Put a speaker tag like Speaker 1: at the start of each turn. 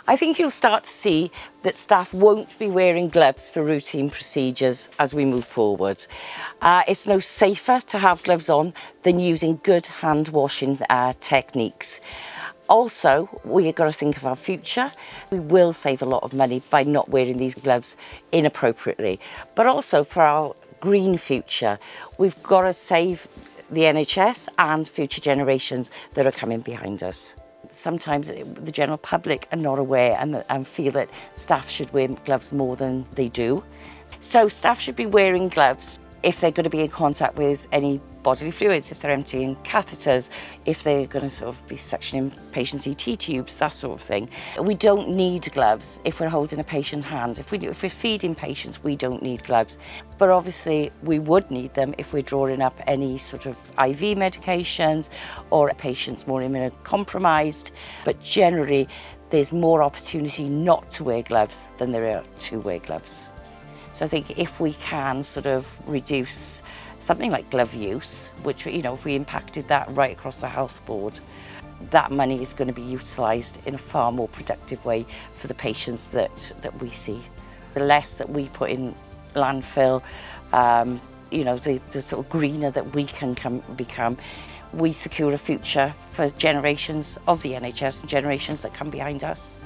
Speaker 1: I think you'll start to see that staff won't be wearing gloves for routine procedures as we move forward. It's no safer to have gloves on than using good hand washing techniques. Also, we've got to think of our future. We will save a lot of money by not wearing these gloves inappropriately. But also for our green future, we've got to save the NHS and future generations that are coming behind us. Sometimes the general public are not aware and feel that staff should wear gloves more than they do. So staff should be wearing gloves if they're going to be in contact with any bodily fluids, if they're emptying catheters, if they're going to sort of be suctioning patients' ET tubes, that sort of thing. We don't need gloves if we're holding a patient's hand. If we're feeding patients, we don't need gloves. But obviously we would need them if we're drawing up any sort of IV medications or a patient's more immunocompromised. But generally, there's more opportunity not to wear gloves than there are to wear gloves. So I think if we can sort of reduce something like glove use, which, you know, if we impacted that right across the health board, that money is going to be utilised in a far more productive way for the patients that we see. The less that we put in landfill, you know, the sort of greener that we can become, we secure a future for generations of the NHS and generations that come behind us.